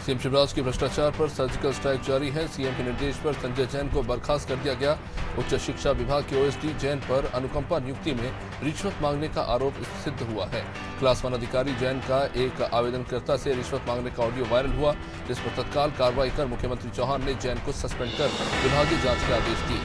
CM Shivraj की भ्रष्टाचार पर सर्जिकल स्ट्राइक जारी है। सीएम के निर्देश पर संजय जैन को बर्खास्त कर दिया गया। उच्च शिक्षा विभाग के ओएसडी जैन पर अनुकंपा नियुक्ति में रिश्वत मांगने का आरोप सिद्ध हुआ है। क्लास 1 अधिकारी जैन का एक आवेदनकर्ता से रिश्वत मांगने का ऑडियो वायरल हुआ, जिस पर तत्काल कार्रवाई कर मुख्यमंत्री चौहान ने जैन को सस्पेंड कर विभागीय जांच के आदेश दिए।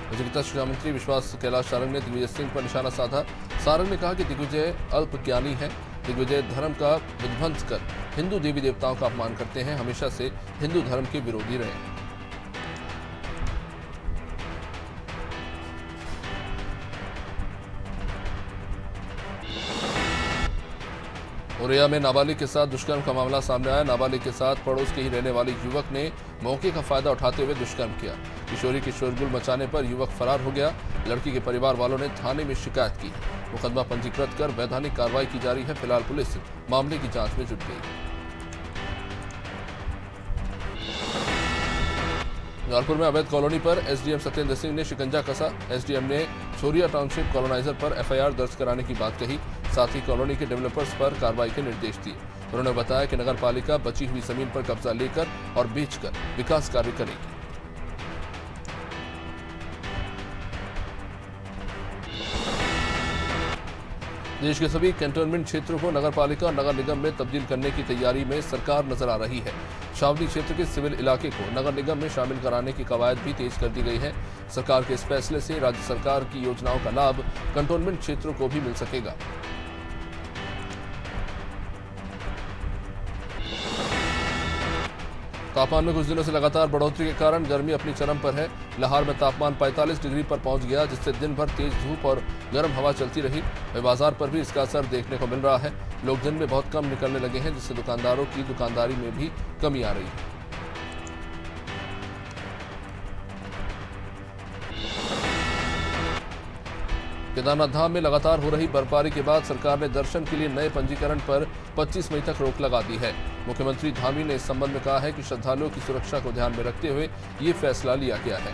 चिकित्सा शिक्षा मंत्री विश्वास कैलाश सारंग ने दिग्विजय सिंह पर निशाना साधा। सारंग ने कहा कि दिग्विजय अल्पज्ञानी है। दिग्विजय धर्म का विध्वंस कर हिंदू देवी देवताओं का अपमान करते हैं, हमेशा से हिंदू धर्म के विरोधी रहे। औरैया में नाबालिग के साथ दुष्कर्म का मामला सामने आया। नाबालिग के साथ पड़ोस के ही रहने वाले युवक ने मौके का फायदा उठाते हुए दुष्कर्म किया। किशोरी की शोरगुल मचाने पर युवक फरार हो गया। लड़की के परिवार वालों ने थाने में शिकायत की। मुकदमा पंजीकृत कर वैधानिक कार्रवाई की जा रही है। फिलहाल पुलिस मामले की जांच में जुट गई। जौनपुर में अवैध कॉलोनी पर एसडीएम सत्येंद्र सिंह ने शिकंजा कसा। एसडीएम ने छोरिया टाउनशिप कॉलोनाइजर पर एफआईआर दर्ज कराने की बात कही। साथ ही कॉलोनी के डेवलपर्स पर कार्रवाई के निर्देश दिए। उन्होंने बताया कि नगर पालिका बची हुई जमीन पर कब्जा लेकर और बेचकर विकास कार्य करेगी। देश के सभी कैंटोनमेंट क्षेत्रों को नगर पालिका और नगर निगम में तब्दील करने की तैयारी में सरकार नजर आ रही है। छावनी क्षेत्र के सिविल इलाके को नगर निगम में शामिल कराने की कवायद भी तेज कर दी गई है। सरकार के इस फैसले से राज्य सरकार की योजनाओं का लाभ कंटोनमेंट क्षेत्रों को भी मिल सकेगा। तापमान में कुछ दिनों से लगातार बढ़ोतरी के कारण गर्मी अपनी चरम पर है। लाहौर में तापमान 45 डिग्री पर पहुंच गया, जिससे दिन भर तेज धूप और गर्म हवा चलती रही। वहीं बाजार पर भी इसका असर देखने को मिल रहा है। लोग दिन में बहुत कम निकलने लगे हैं, जिससे दुकानदारों की दुकानदारी में भी कमी आ रही है। केदारनाथ धाम में लगातार हो रही बर्फबारी के बाद सरकार ने दर्शन के लिए नए पंजीकरण पर 25 मई तक रोक लगा दी है। मुख्यमंत्री धामी ने इस संबंध में कहा है कि श्रद्धालुओं की सुरक्षा को ध्यान में रखते हुए ये फैसला लिया गया है।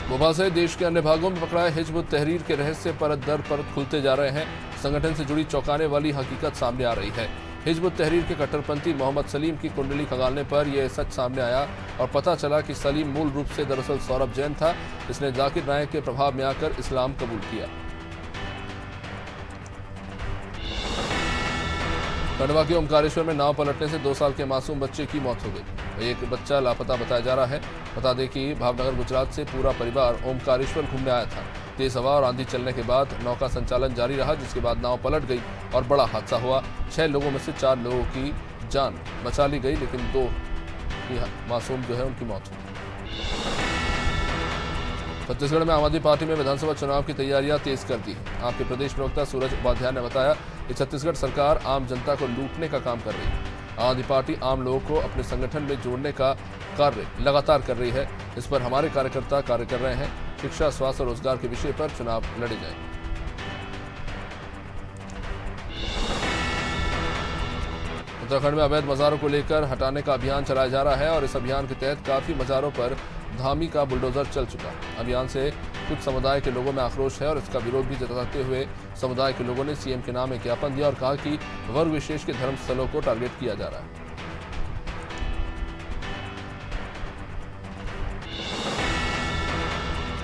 भोपाल सहित देश के अन्य भागों में पकड़ाए हिजबुत तहरीर के रहस्य परत दर परत खुलते जा रहे हैं। संगठन से जुड़ी चौंकाने वाली हकीकत सामने आ रही है। हिजबुत तहरीर के कट्टरपंथी मोहम्मद सलीम की कुंडली खंगालने पर यह सच सामने आया और पता चला कि सलीम मूल रूप से दरअसल सौरभ जैन था। इसने जाकिर नायक के प्रभाव में आकर इस्लाम कबूल किया। खंडवा के ओमकारेश्वर में नाव पलटने से 2 साल के मासूम बच्चे की मौत हो गई। एक बच्चा लापता बताया जा रहा है। बता दें कि भावनगर गुजरात से पूरा परिवार ओमकारेश्वर घूमने आया था। तेज हवा और आंधी चलने के बाद नौका संचालन जारी रहा, जिसके बाद नाव पलट गई और बड़ा हादसा हुआ। 6 लोगों में से 4 लोगों की जान बचा ली गई, लेकिन 2 मासूम जो है उनकी मौत हुई। छत्तीसगढ़ में आम आदमी पार्टी में विधानसभा चुनाव की तैयारियां तेज कर दी। आपके प्रदेश प्रवक्ता सूरज उपाध्याय ने बताया कि छत्तीसगढ़ सरकार आम जनता को लूटने का काम कर रही है। आम आदमी पार्टी आम लोगों को अपने संगठन में जोड़ने का कार्य लगातार कर रही है। इस पर हमारे कार्यकर्ता कार्य कर रहे हैं। शिक्षा, स्वास्थ्य और रोजगार के विषय पर चुनाव लड़े जाएंगे। उत्तराखंड में अवैध मज़ारों को लेकर हटाने का अभियान चलाया जा रहा है और इस अभियान के तहत काफी मज़ारों पर धामी का बुलडोजर चल चुका। अभियान से कुछ समुदाय के लोगों में आक्रोश है और इसका विरोध भी जताते हुए समुदाय के लोगों ने सीएम के नाम एक ज्ञापन दिया और कहा कि वर्ग विशेष के धर्म स्थलों को टारगेट किया जा रहा है।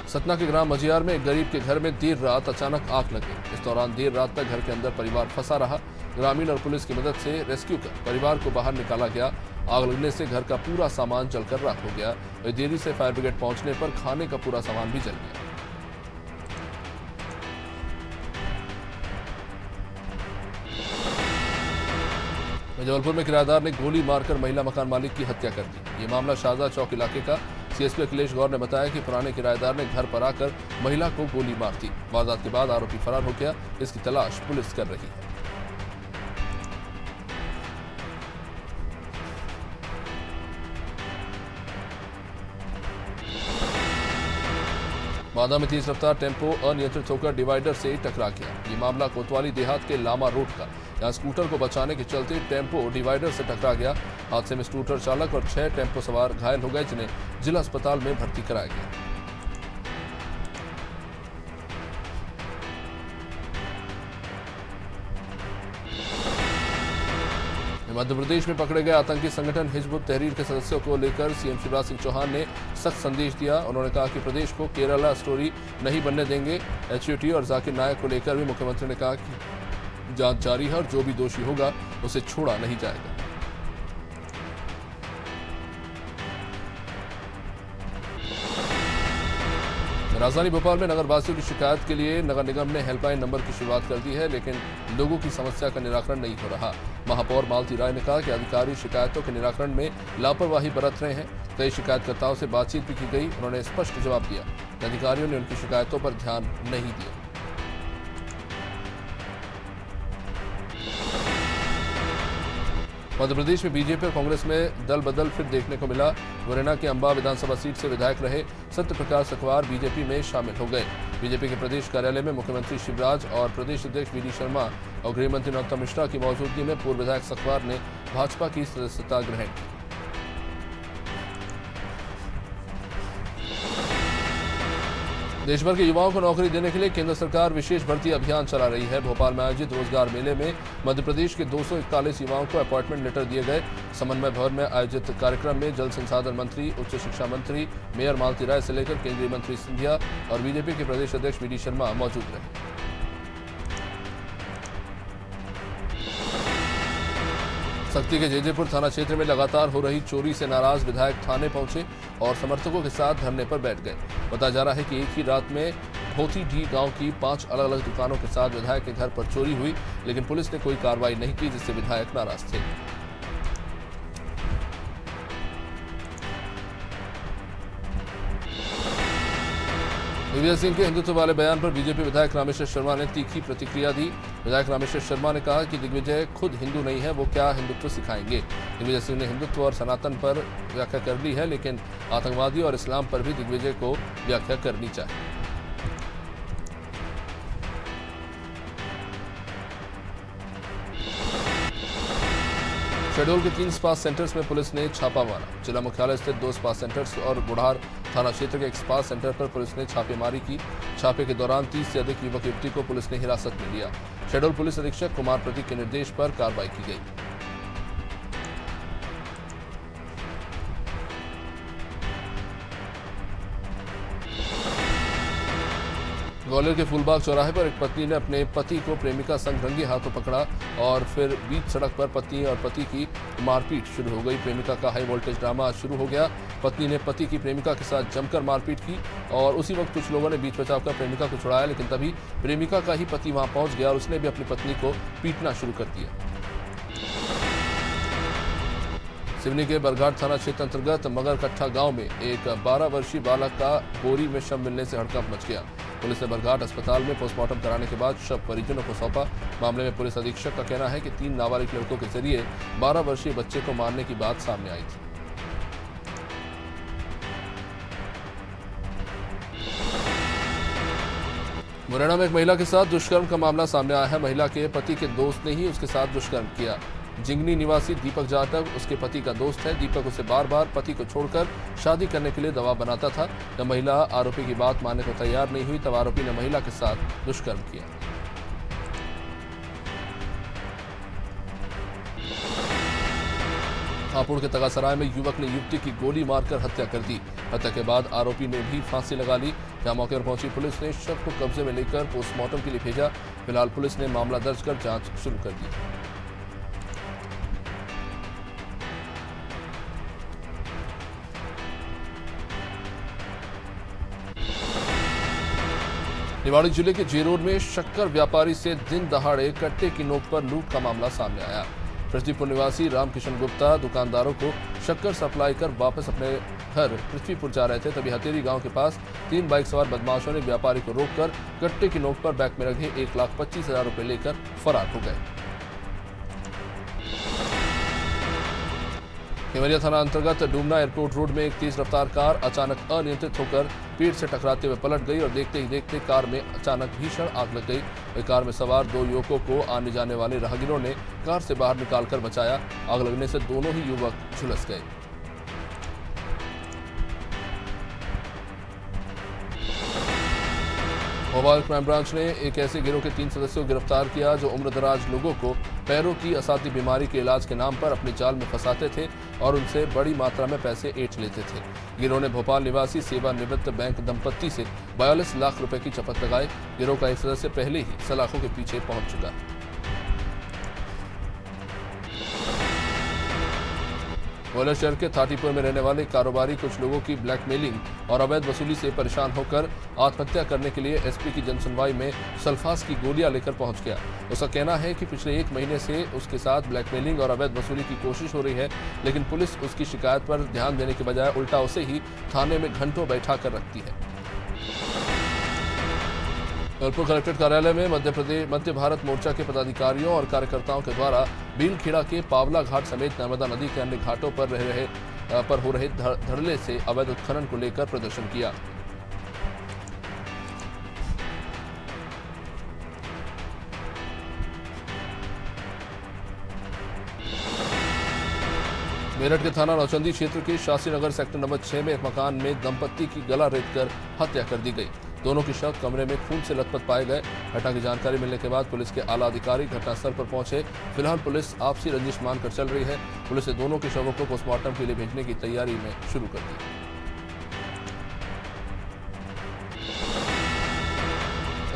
सतना के ग्राम मझियार में एक गरीब के घर में देर रात अचानक आग लग गई। इस दौरान देर रात तक घर के अंदर परिवार फंसा रहा। ग्रामीण और पुलिस की मदद से रेस्क्यू कर परिवार को बाहर निकाला गया। आग लगने से घर का पूरा सामान जलकर राख हो गया। वहीं देरी से फायर ब्रिगेड पहुंचने पर खाने का पूरा सामान भी जल गया। जबलपुर में किराएदार ने गोली मारकर महिला मकान मालिक की हत्या कर दी। ये मामला शारदा चौक इलाके का। सीएसपी अखिलेश गौर ने बताया कि पुराने किराएदार ने घर पर आकर महिला को गोली मार दी। वारदात के बाद आरोपी फरार हो गया। इसकी तलाश पुलिस कर रही है। नवादा में तेज रफ्तार टेम्पो अनियंत्रित होकर डिवाइडर से टकरा गया। ये मामला कोतवाली देहात के लामा रोड का। यहाँ स्कूटर को बचाने के चलते टेम्पो डिवाइडर से टकरा गया। हादसे में स्कूटर चालक और 6 टेम्पो सवार घायल हो गए, जिन्हें जिला अस्पताल में भर्ती कराया गया। मध्य प्रदेश में पकड़े गए आतंकी संगठन हिजबुत तहरीर के सदस्यों को लेकर सीएम शिवराज सिंह चौहान ने सख्त संदेश दिया। उन्होंने कहा कि प्रदेश को केरला स्टोरी नहीं बनने देंगे। एचयूटी और जाकिर नायक को लेकर भी मुख्यमंत्री ने कहा कि जांच जारी है और जो भी दोषी होगा उसे छोड़ा नहीं जाएगा। राजधानी भोपाल में नगरवासियों की शिकायत के लिए नगर निगम ने हेल्पलाइन नंबर की शुरुआत कर दी है, लेकिन लोगों की समस्या का निराकरण नहीं हो रहा। महापौर मालती राय ने कहा कि अधिकारी शिकायतों के निराकरण में लापरवाही बरत रहे हैं। कई शिकायतकर्ताओं से बातचीत भी की गई। उन्होंने स्पष्ट जवाब दिया कि अधिकारियों ने उनकी शिकायतों पर ध्यान नहीं दिया। मध्य प्रदेश में बीजेपी और कांग्रेस में दल बदल फिर देखने को मिला। मुरैना के अंबा विधानसभा सीट से विधायक रहे सत्य प्रकाश सखवार बीजेपी में शामिल हो गए। बीजेपी के प्रदेश कार्यालय में मुख्यमंत्री शिवराज और प्रदेश अध्यक्ष वी डी शर्मा और गृह मंत्री नरोत्तम मिश्रा की मौजूदगी में पूर्व विधायक सखवार ने भाजपा की सदस्यता ग्रहण की। देश भर के युवाओं को नौकरी देने के लिए केंद्र सरकार विशेष भर्ती अभियान चला रही है। भोपाल में आयोजित रोजगार मेले में मध्य प्रदेश के 241 युवाओं को अपॉइंटमेंट लेटर दिए गए। समन्वय भवन में आयोजित कार्यक्रम में जल संसाधन मंत्री, उच्च शिक्षा मंत्री, मेयर मालती राय से लेकर केंद्रीय मंत्री सिंधिया और बीजेपी के प्रदेश अध्यक्ष वी डी शर्मा मौजूद रहे। सक्ती के जेजेपुर थाना क्षेत्र में लगातार हो रही चोरी से नाराज विधायक थाने पहुंचे और समर्थकों के साथ धरने पर बैठ गए। बताया जा रहा है कि एक ही रात में भोतीडीह गांव की 5 अलग अलग दुकानों के साथ विधायक के घर पर चोरी हुई, लेकिन पुलिस ने कोई कार्रवाई नहीं की, जिससे विधायक नाराज थे। दिग्विजय सिंह के हिंदुत्व वाले बयान पर बीजेपी विधायक रामेश्वर शर्मा ने तीखी प्रतिक्रिया दी। विधायक रामेश्वर शर्मा ने कहा कि दिग्विजय खुद हिंदू नहीं है, वो क्या हिंदुत्व सिखाएंगे। दिग्विजय सिंह ने हिंदुत्व और सनातन पर व्याख्या कर ली है, लेकिन आतंकवादी और इस्लाम पर भी दिग्विजय को व्याख्या करनी चाहिए। शहडोल के 3 स्पा सेंटर्स में पुलिस ने छापा मारा। जिला मुख्यालय स्थित 2 स्पा सेंटर्स और बुढ़ार थाना क्षेत्र के एक स्पा सेंटर पर पुलिस ने छापेमारी की। छापे के दौरान 30 से अधिक युवक युवती को पुलिस ने हिरासत में लिया। शहडोल पुलिस अधीक्षक कुमार प्रतीक के निर्देश पर कार्रवाई की गई। ग्वालियर के फूलबाग चौराहे पर एक पत्नी ने अपने पति को प्रेमिका संग रंगे हाथों पकड़ा और फिर बीच सड़क पर पत्नी और पति की मारपीट शुरू हो गई। प्रेमिका का हाई वोल्टेज ड्रामा शुरू हो गया। पत्नी ने पति की प्रेमिका के साथ जमकर मारपीट की और उसी वक्त कुछ लोगों ने बीच बचाव कर प्रेमिका को छुड़ाया, लेकिन तभी प्रेमिका का ही पति वहां पहुंच गया और उसने भी अपनी पत्नी को पीटना शुरू कर दिया। सिवनी के बरघाट थाना क्षेत्र अंतर्गत मगरकट्ठा गांव में एक 12 वर्षीय बालक का बोरी में शव मिलने से हड़कंप मच गया। पुलिस ने बरघाट अस्पताल में पोस्टमार्टम कराने के बाद शव परिजनों को सौंपा। मामले में पुलिस अधीक्षक का कहना है कि 3 नाबालिग लड़कों के जरिए 12 वर्षीय बच्चे को मारने की बात सामने आई थी। मुरैना में एक महिला के साथ दुष्कर्म का मामला सामने आया है। महिला के पति के दोस्त ने ही उसके साथ दुष्कर्म किया। जिंगनी निवासी दीपक जाटव उसके पति का दोस्त है। दीपक उसे बार बार पति को छोड़कर शादी करने के लिए दबाव बनाता था। जब महिला आरोपी की बात मानने को तैयार नहीं हुई, तब आरोपी ने महिला के साथ दुष्कर्म किया। हापुड़ के तगासराय में युवक ने युवती की गोली मारकर हत्या कर दी। हत्या के बाद आरोपी ने भी फांसी लगा ली। जहां मौके पर पहुंची पुलिस ने शव को कब्जे में लेकर पोस्टमार्टम के लिए भेजा। फिलहाल पुलिस ने मामला दर्ज कर जांच शुरू कर दी। निवाड़ी जिले के जेरोड में शक्कर व्यापारी से दिन दहाड़े कट्टे की नोक पर लूट का मामला सामने आया। पृथ्वीपुर निवासी रामकिशन गुप्ता दुकानदारों को शक्कर सप्लाई कर वापस अपने घर पृथ्वीपुर जा रहे थे, तभी हथेरी गांव के पास 3 बाइक सवार बदमाशों ने व्यापारी को रोककर कट्टे की नोक पर बैग में रखे 1,25,000 रुपए लेकर फरार हो गए। केवड़िया थाना अंतर्गत डूमना एयरपोर्ट रोड में एक तेज रफ्तार कार अचानक अनियंत्रित होकर पेड़ से टकराते हुए पलट गई और देखते ही देखते कार में अचानक भीषण आग लग गई। वही कार में सवार 2 युवकों को आने जाने वाले राहगीरों ने कार से बाहर निकालकर बचाया। आग लगने से दोनों ही युवक झुलस गए। भोपाल क्राइम ब्रांच ने एक ऐसे गिरोह के 3 सदस्यों को गिरफ्तार किया जो उम्रदराज लोगों को पैरों की असाध्य बीमारी के इलाज के नाम पर अपने जाल में फंसाते थे और उनसे बड़ी मात्रा में पैसे ऐंठ लेते थे। गिरोह ने भोपाल निवासी सेवानिवृत्त बैंक दंपत्ति से 42 लाख रुपए की चपत लगाई। गिरोह का एक सदस्य पहले ही सलाखों के पीछे पहुंच चुका है। ग्वालियर शहर के थाटीपुर में रहने वाले कारोबारी कुछ लोगों की ब्लैकमेलिंग और अवैध वसूली से परेशान होकर आत्महत्या करने के लिए एसपी की जनसुनवाई में सल्फास की गोलियां लेकर पहुंच गया। उसका कहना है कि पिछले 1 महीने से उसके साथ ब्लैकमेलिंग और अवैध वसूली की कोशिश हो रही है, लेकिन पुलिस उसकी शिकायत पर ध्यान देने के बजाय उल्टा उसे ही थाने में घंटों बैठा कर रखती है। जबलपुर कलेक्ट्रेट कार्यालय में मध्य भारत मोर्चा के पदाधिकारियों और कार्यकर्ताओं के द्वारा भीलखेड़ा के पावला घाट समेत नर्मदा नदी के अन्य घाटों पर हो रहे धड़ल्ले से अवैध उत्खनन को लेकर प्रदर्शन किया। मेरठ के थाना नौचंदी क्षेत्र के शास्त्री नगर सेक्टर नंबर 6 में एक मकान में दंपत्ति की गला रेतकर हत्या कर दी गई। दोनों के शव कमरे में खून से लथपथ पाए गए। घटना की जानकारी मिलने के बाद पुलिस के आला अधिकारी घटनास्थल पर पहुंचे। फिलहाल पुलिस आपसी रंजिश मानकर चल रही है। पुलिस ने दोनों के शवों को पोस्टमार्टम के लिए भेजने की तैयारी में शुरू कर दी।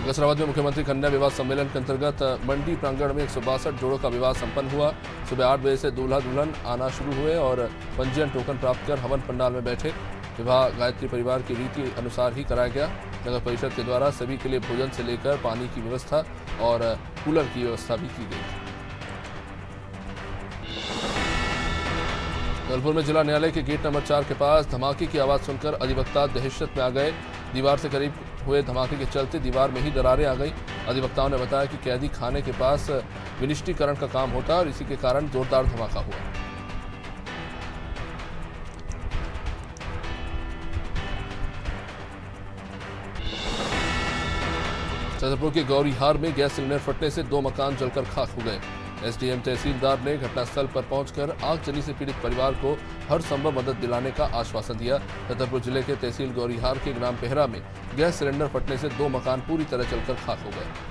कसराबाद में मुख्यमंत्री कन्या विवाह सम्मेलन के अंतर्गत मंडी प्रांगण में 162 जोड़ों का विवाह संपन्न हुआ। सुबह 8 बजे से दूल्हा दुल्हन आना शुरू हुए और पंजीयन टोकन प्राप्त कर हवन पंडाल में बैठे। विवाह गायत्री परिवार की रीति अनुसार ही कराया गया। नगर परिषद के द्वारा सभी के लिए भोजन से लेकर पानी की व्यवस्था और कूलर की व्यवस्था भी की गई। जबलपुर में जिला न्यायालय के गेट नंबर 4 के पास धमाके की आवाज सुनकर अधिवक्ता दहशत में आ गए। दीवार से करीब हुए धमाके के चलते दीवार में ही दरारें आ गई। अधिवक्ताओं ने बताया कि कैदी खाने के पास विनिष्टीकरण का काम होता है और इसी के कारण जोरदार धमाका हुआ। छतरपुर के गौरीहार में गैस सिलेंडर फटने से 2 मकान जलकर खाक हो गए। एसडीएम तहसीलदार ने घटनास्थल पर पहुंचकर आगजनी से पीड़ित परिवार को हर संभव मदद दिलाने का आश्वासन दिया। छतरपुर जिले के तहसील गौरीहार के ग्राम पेहरा में गैस सिलेंडर फटने से 2 मकान पूरी तरह जलकर खाक हो गए।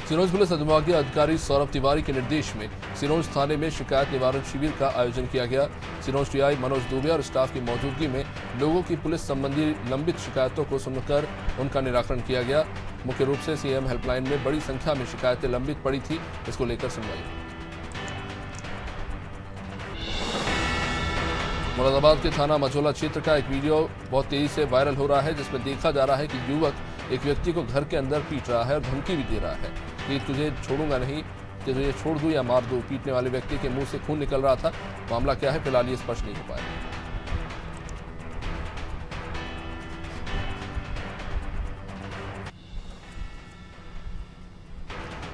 सिरोंज पुलिस अनुविभागीय अधिकारी सौरभ तिवारी के निर्देश में सिरोंज थाने में शिकायत निवारण शिविर का आयोजन किया गया। सिरोंज टीआई मनोज दुबे और स्टाफ की मौजूदगी में लोगों की पुलिस संबंधी लंबित शिकायतों को सुनकर उनका निराकरण किया गया। मुख्य रूप से सीएम हेल्पलाइन में बड़ी संख्या में शिकायतें लंबित पड़ी थी, इसको लेकर सुनवाई। मुरादाबाद के थाना मझोला क्षेत्र का एक वीडियो बहुत तेजी से वायरल हो रहा है, जिसमें देखा जा रहा है कि युवक एक व्यक्ति को घर के अंदर पीट रहा है और धमकी भी दे रहा है कि तुझे छोड़ूंगा नहीं, कि तुझे छोड़ दूं या मार दूं। पीटने वाले व्यक्ति के मुंह से खून निकल रहा था। मामला क्या है फिलहाल ये स्पष्ट नहीं हो पाया।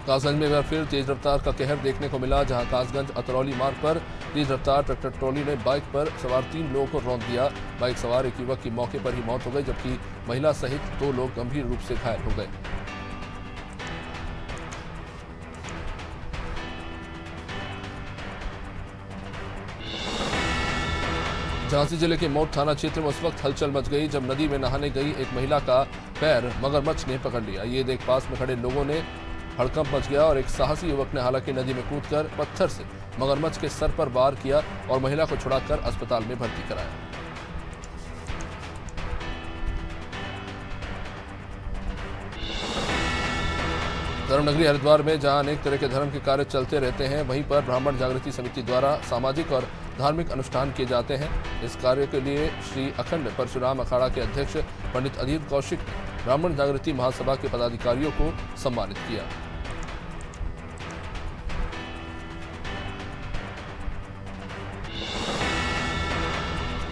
कासगंज में एक बार फिर तेज रफ्तार का कहर देखने को मिला, जहां कासगंज अतरौली मार्ग पर तेज रफ्तार ट्रैक्टर ट्रॉली ने बाइक पर सवार 3 लोगों को रौंद दिया। बाइक सवार एक युवक की मौके पर ही मौत हो गई, जबकि महिला सहित 2 लोग गंभीर रूप से घायल हो गए। झांसी जिले के मौत थाना क्षेत्र में उस वक्त हलचल मच गई जब नदी में नहाने गई एक महिला का पैर मगरमच्छ ने पकड़ लिया। ये देख पास में खड़े लोगों ने हड़कंप मच गया और एक साहसी युवक ने हालांकि नदी में कूदकर पत्थर से मगरमच्छ के सर पर वार किया और महिला को छुड़ाकर अस्पताल में भर्ती कराया। धर्मनगरी हरिद्वार में जहां अनेक तरह के धर्म के कार्य चलते रहते हैं, वहीं पर ब्राह्मण जागृति समिति द्वारा सामाजिक और धार्मिक अनुष्ठान किए जाते हैं। इस कार्य के लिए श्री अखंड परशुराम अखाड़ा के अध्यक्ष पंडित अधीर कौशिक ने ब्राह्मण जागृति महासभा के पदाधिकारियों को सम्मानित किया।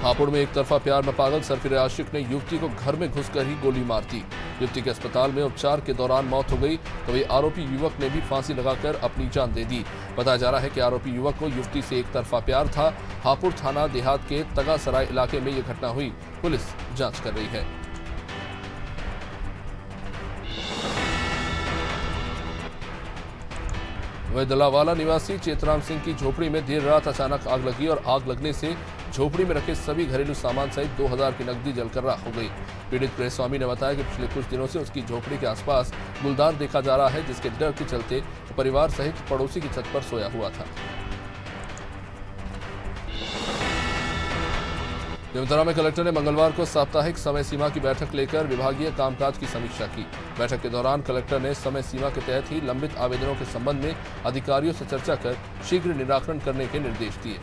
हापुड़ में एक तरफा प्यार में पागल सरफिरे आशिक ने युवती को घर में घुसकर ही गोली मार दी। युवती के अस्पताल में उपचार के दौरान मौत हो गई तो वही आरोपी युवक ने भी फांसी लगाकर अपनी जान दे दी। बताया जा रहा है कि आरोपी युवक को युवती से एक तरफा प्यार था। हापुड़ थाना देहात के तगासराय इलाके में यह घटना हुई। पुलिस जांच कर रही है। वह दलावाला निवासी चेतराम सिंह की झोपड़ी में देर रात अचानक आग लगी और आग लगने से झोपड़ी में रखे सभी घरेलू सामान सहित 2000 की नकदी जलकर राख हो गई। पीड़ित प्रेस स्वामी ने बताया कि पिछले कुछ दिनों से उसकी झोपड़ी के आसपास गुलदार देखा जा रहा है, जिसके डर के चलते वो परिवार सहित पड़ोसी की छत पर सोया हुआ था। बेमेतरा में कलेक्टर ने मंगलवार को साप्ताहिक समय सीमा की बैठक लेकर विभागीय कामकाज की समीक्षा की। बैठक के दौरान कलेक्टर ने समय सीमा के तहत ही लंबित आवेदनों के संबंध में अधिकारियों से चर्चा कर शीघ्र निराकरण करने के निर्देश दिए।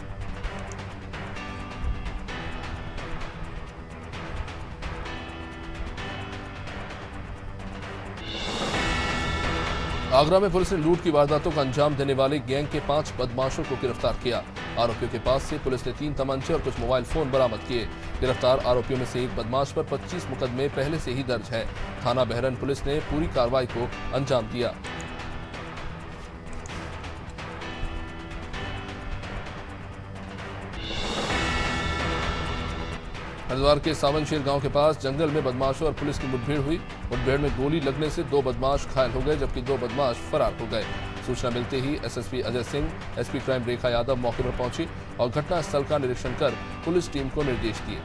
आगरा में पुलिस ने लूट की वारदातों का अंजाम देने वाले गैंग के 5 बदमाशों को गिरफ्तार किया। आरोपियों के पास से पुलिस ने 3 तमंचे और कुछ मोबाइल फोन बरामद किए। गिरफ्तार आरोपियों में से एक बदमाश पर 25 मुकदमे पहले से ही दर्ज है। थाना बहरन पुलिस ने पूरी कार्रवाई को अंजाम दिया। हरिद्वार के सावनशेर गांव के पास जंगल में बदमाशों और पुलिस की मुठभेड़ हुई। मुठभेड़ में गोली लगने से 2 बदमाश घायल हो गए, जबकि 2 बदमाश फरार हो गए। सूचना मिलते ही SSP Ajay Singh, SP crime Rekha Yadav मौके पर पहुंची और घटनास्थल का निरीक्षण कर पुलिस टीम को निर्देश दिए।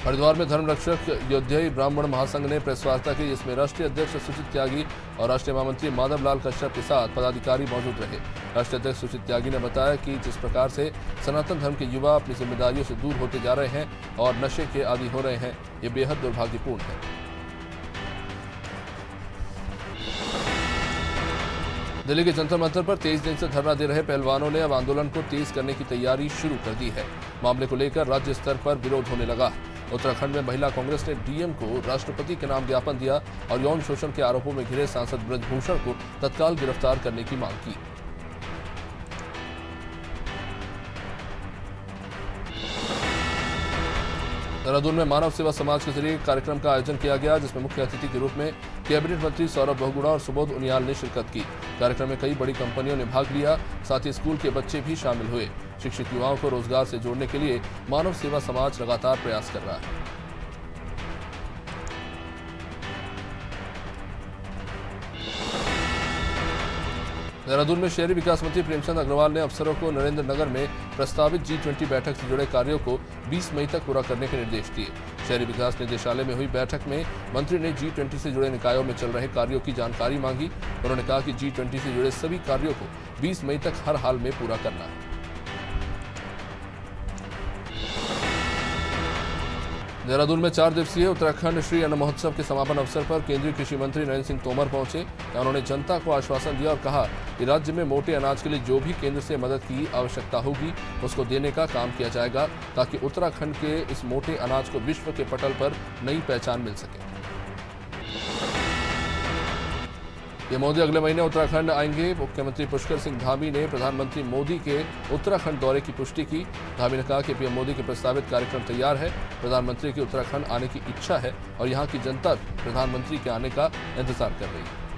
हरिद्वार में धर्मरक्षक योद्धाई ब्राह्मण महासंघ ने प्रेस वार्ता की, जिसमें राष्ट्रीय अध्यक्ष सुचित त्यागी और राष्ट्रीय महामंत्री माधव लाल कश्यप के साथ पदाधिकारी मौजूद रहे। राष्ट्रीय अध्यक्ष सुचित त्यागी ने बताया कि जिस प्रकार से सनातन धर्म के युवा अपनी जिम्मेदारियों से दूर होते जा रहे हैं और नशे के आदी हो रहे हैं, ये बेहद दुर्भाग्यपूर्ण है। दिल्ली के जंतर मंतर पर 23 दिन से धरना दे रहे पहलवानों ने अब आंदोलन को तेज करने की तैयारी शुरू कर दी है। मामले को लेकर राज्य स्तर पर विरोध होने लगा। उत्तराखंड में महिला कांग्रेस ने डीएम को राष्ट्रपति के नाम ज्ञापन दिया और यौन शोषण के आरोपों में घिरे सांसद ब्रजभूषण को तत्काल गिरफ्तार करने की मांग की। देहरादून में मानव सेवा समाज के जरिए कार्यक्रम का आयोजन किया गया, जिसमें मुख्य अतिथि के रूप में कैबिनेट मंत्री सौरभ बहुगुणा और सुबोध उनियाल ने शिरकत की। कार्यक्रम में कई बड़ी कंपनियों ने भाग लिया, साथ ही स्कूल के बच्चे भी शामिल हुए। शिक्षित युवाओं को रोजगार से जोड़ने के लिए मानव सेवा समाज लगातार प्रयास कर रहा है। देहरादून में शहरी विकास मंत्री प्रेमचंद अग्रवाल ने अफसरों को नरेंद्र नगर में प्रस्तावित G20 बैठक से जुड़े कार्यों को 20 मई तक पूरा करने के निर्देश दिए। शहरी विकास निदेशालय में हुई बैठक में मंत्री ने G20 से जुड़े निकायों में चल रहे कार्यों की जानकारी मांगी। उन्होंने कहा कि G20 से जुड़े सभी कार्यों को 20 मई तक हर हाल में पूरा करना है। देहरादून में 4 दिवसीय उत्तराखंड श्री अन्न महोत्सव के समापन अवसर पर केंद्रीय कृषि मंत्री नरेंद्र सिंह तोमर पहुंचे। उन्होंने जनता को आश्वासन दिया और कहा कि राज्य में मोटे अनाज के लिए जो भी केंद्र से मदद की आवश्यकता होगी उसको देने का काम किया जाएगा, ताकि उत्तराखंड के इस मोटे अनाज को विश्व के पटल पर नई पहचान मिल सके। ये मोदी अगले महीने उत्तराखंड आएंगे। मुख्यमंत्री पुष्कर सिंह धामी ने प्रधानमंत्री मोदी के उत्तराखंड दौरे की पुष्टि की। धामी ने कहा कि पीएम मोदी के प्रस्तावित कार्यक्रम तैयार है। प्रधानमंत्री के उत्तराखंड आने की इच्छा है और यहां की जनता भी प्रधानमंत्री के आने का इंतजार कर रही है।